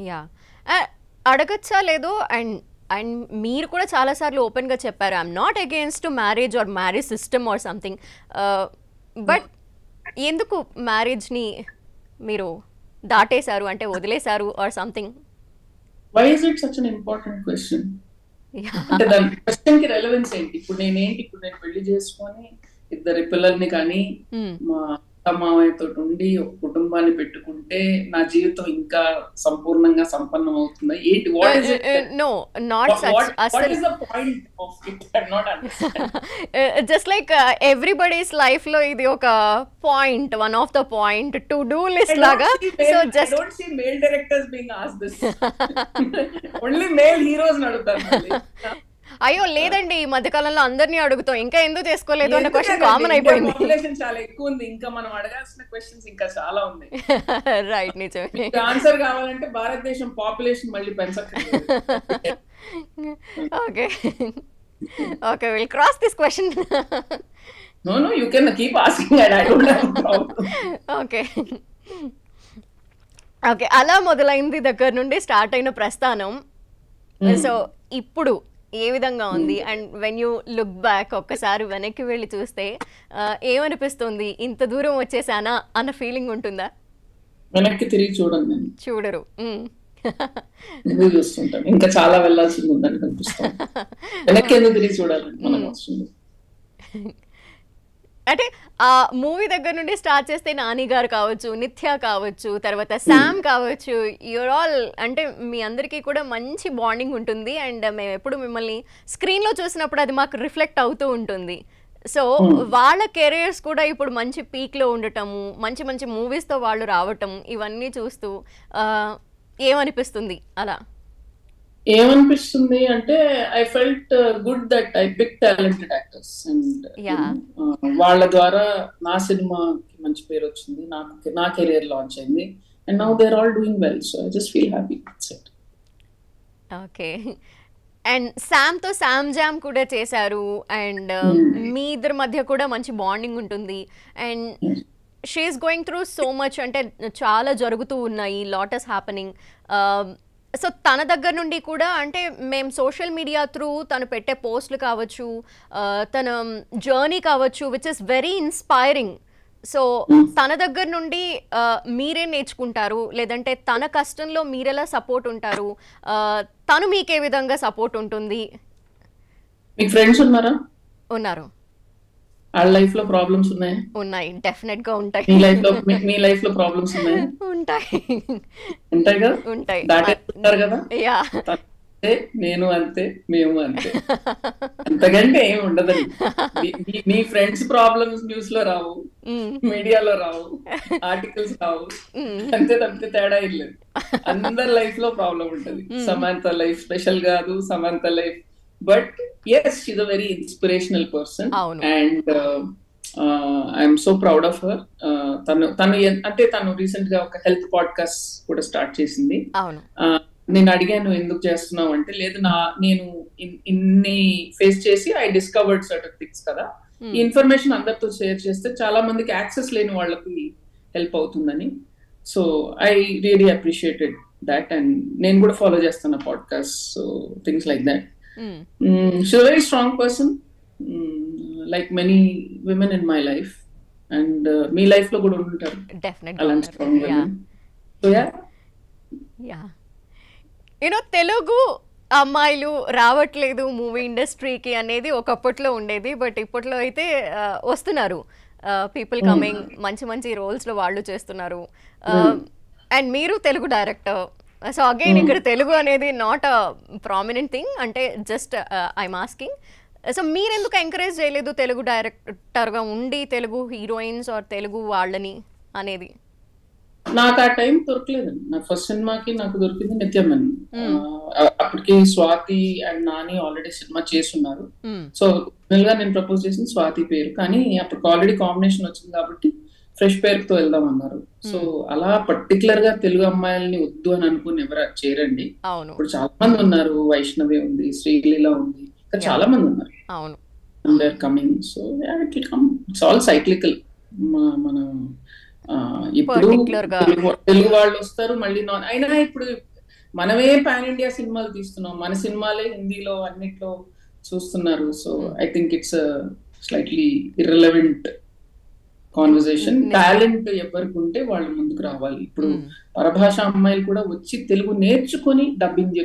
Yeah అడగచ్చా లేదు and and మీరు కూడా చాలాసార్లు ఓపెన్గా చెప్పారు I'm not against marriage or marriage system or something, but ఎందుకు మ్యారేజ్ని మీరు దాటేశారు అంటే వదిలేశారు or something? Why is it such an important question? అంటే దాని క్వశ్చన్ కి రెలవెన్స్ ఏంటి? ఇప్పుడు నేను పెళ్లి చేసుకొని ఇద్దరి పిల్లల్ని కానీ మా మామయ్యతో ఉండి ఒక కుటుంబాన్ని పెట్టుకుంటే నా జీవితం ఇంకా సంపూర్ణంగా సంపన్నం అవుతుందా ఏంటి? What is it? No not such. What is the point of it? I am not understanding. Just like everybody's life లో ఇది ఒక point, one of the point to do list లాగా. So just I don't see male directors being asked this. Only male heroes అడుగుతారు. అయ్యో లేదండి, ఈ మధ్యకాలంలో అందరినీ అడుగుతాం, ఇంకా ఎందుకు చేసుకోలేదు అన్న క్వశ్చన్ కామన్ అయిపోయింది. పాపులేషన్ చాలా ఎక్కువ ఉంది, ఇంకా మనం అడగాల్సిన క్వశ్చన్స్ ఇంకా చాలా ఉన్నాయి. రైట్, నిజమే. ఆన్సర్ కావాలంటే భారతదేశం పాపులేషన్ మళ్ళీ పెంచక్కర్లేదు. Okay okay, will cross this question. No, you can keep asking and I don't have a problem. Okay okay, అలా మొదలైంది దగ్గర నుండి స్టార్ట్ అయిన ప్రస్థానం. సో ఇప్పుడు ఏ విధంగా ఉంది? And when you look back, ఒక్కసారి వెనక్కి వెళ్ళి చూస్తే ఏమనిపిస్తుంది? ఇంత దూరం వచ్చేసానా అన్న ఫీలింగ్ ఉంటుందా? వెనక్కి తిరిగి చూడండి, నేను చూడరు, ఎందుకు చూస్తుంటాను, ఇంకా చాలా వెళ్ళాల్సింది ఉందని కనిపిస్తాను. వెనక్కి ఎందుకు తిరిగి చూడాలి మనం వస్తుంది. అంటే ఆ మూవీ దగ్గర నుండి స్టార్ట్ చేస్తే నాని గారు కావచ్చు, నిత్య కావచ్చు, తర్వాత శామ్ కావచ్చు, యూర్ ఆల్ అంటే మీ అందరికీ కూడా మంచి బాండింగ్ ఉంటుంది. అండ్ మేము ఎప్పుడు మిమ్మల్ని స్క్రీన్లో చూసినప్పుడు అది మాకు రిఫ్లెక్ట్ అవుతూ ఉంటుంది. సో వాళ్ళ కెరియర్స్ కూడా ఇప్పుడు మంచి పీక్లో ఉండటము, మంచి మంచి మూవీస్తో వాళ్ళు రావటం, ఇవన్నీ చూస్తూ ఏమనిపిస్తుంది? అలా ఏమనిపిస్తుంది అంటే I felt good that I pick talented actors and వాళ్ళ ద్వారా నా సినిమాకి మంచి పేరు వచ్చింది, నా కెరియర్ లాంచ్ అయింది and now they are all doing well. So I just feel happy. Okay, and శామ్తో శామ్ జామ్ కూడా చేశారు అండ్ మీ ఇద్దరి మధ్య కూడా మంచి బాండింగ్ ఉంటుంది. And she's going through so much, అంటే చాలా జరుగుతూ ఉన్నాయి, లాట్ ఇస్ హ్యాపెనింగ్. సో తన దగ్గర నుండి కూడా అంటే మేము సోషల్ మీడియా త్రూ తను పెట్టే పోస్టులు కావచ్చు, తన జర్నీ కావచ్చు, which is very inspiring. So తన దగ్గర నుండి మీరే నేర్చుకుంటారు, లేదంటే తన కష్టంలో మీరెలా సపోర్ట్ ఉంటారు, తను మీకే విధంగా సపోర్ట్ ఉంటుంది? మీకు ఫ్రెండ్స్ ఉన్నారా? ఉన్నారు. వాళ్ళ లైఫ్ లో ప్రాబ్లమ్స్ ఉన్నాయా? ఉన్నాయి, డెఫినెట్ గా ఉంటాయి. మీ లైఫ్ లో ప్రాబ్లమ్స్ ఉన్నాయా? ఉంటాయి కదా, ఉంటాయి. దాటేస్తారు కదా. నేను అంతే, మేము అంతే, అంతకంటే ఏమి ఉండదండి. మీ ఫ్రెండ్స్ ప్రాబ్లమ్స్ న్యూస్ లో రావు, మీడియాలో రావు, ఆర్టికల్స్ రావు, అంతే తప్పితే తేడా ఇల్లేదు. అందరి లైఫ్ లో ప్రాబ్లం ఉంటది. సమంత లైఫ్ స్పెషల్ కాదు, Samantha life, but yes, she's a very inspirational person and I'm so proud of her. తను రీసెంట్ గా ఒక హెల్త్ పాడ్కాస్ట్ కూడా స్టార్ట్ చేసింది. నేను అడిగాను ఎందుకు చేస్తున్నావు అంటే, లేదు నేను ఇన్ని ఫేస్ చేసి ఐ డిస్కవర్డ్ సర్టన్ థింగ్స్ కదా, ఈ ఇన్ఫర్మేషన్ అందరితో షేర్ చేస్తే చాలా మందికి యాక్సెస్ లేని వాళ్ళకి హెల్ప్ అవుతుందని. So I really appreciated that and నేను కూడా ఫాలో చేస్తాను podcast. So things like that. She's a very strong person, like many women in my life, and me life lo kuda untaru definitely. So yeah, you know, Telugu అమ్మాయిలు రావట్లేదు movie ఇండస్ట్రీకి అనేది ఒకప్పట్లో ఉండేది, but ఇప్పట్లో అయితే వస్తున్నారు, people coming, మంచి మంచి రోల్స్లో వాళ్ళు చేస్తున్నారు. అండ్ మీరు తెలుగు డైరెక్టర్, సో అగైన్ ఇక్కడ తెలుగు అనేది నాట్ అ ప్రామినెంట్ థింగ్, అంటే జస్ట్ ఐఎమ్ ఆస్కింగ్. సో మీరెందుకు ఎంకరేజ్ చేయలేదు తెలుగు డైరెక్టర్గా ఉండి తెలుగు హీరోయిన్స్ ఆర్ తెలుగు వాళ్ళని అనేది? నాకు ఆ టైం దొరకలేదండి. నా ఫస్ట్ సినిమాకి నాకు దొరికింది నిత్యమని. అప్పటికి Swathi and Nani already cinema చేస్తున్నారు. సో గా నేను ప్రపోజ్ చేసింది స్వాతి పేరు, కానీ అప్పటికి ఆల్రెడీ కాంబినేషన్ వచ్చింది కాబట్టి ఫ్రెష్ పేరుతో వెళ్దాం అన్నారు. సో అలా పర్టికులర్ గా తెలుగు అమ్మాయిల్ని వద్దు అని అనుకుని ఎవరు చేరండి. ఇప్పుడు చాలా మంది ఉన్నారు, వైష్ణవి ఉంది, శ్రీలీల ఉంది, ఇంకా చాలా మంది ఉన్నారు. Coming. So it's all cyclical. మన ఇప్పుడు తెలుగు వాళ్ళు వస్తారు, మళ్ళీ అయినా ఇప్పుడు మనమే పాన్ ఇండియా సినిమాలు తీస్తున్నాం, మన సినిమాలే హిందీలో అన్నిట్లో చూస్తున్నారు. So I think it's slightly irrelevant conversation. Talent ఎవరికి ఉంటే వాళ్ళు ముందుకు రావాలి. ఇప్పుడు పరభాష అమ్మాయిలు కూడా వచ్చి తెలుగు నేర్చుకొని డబ్బింగ్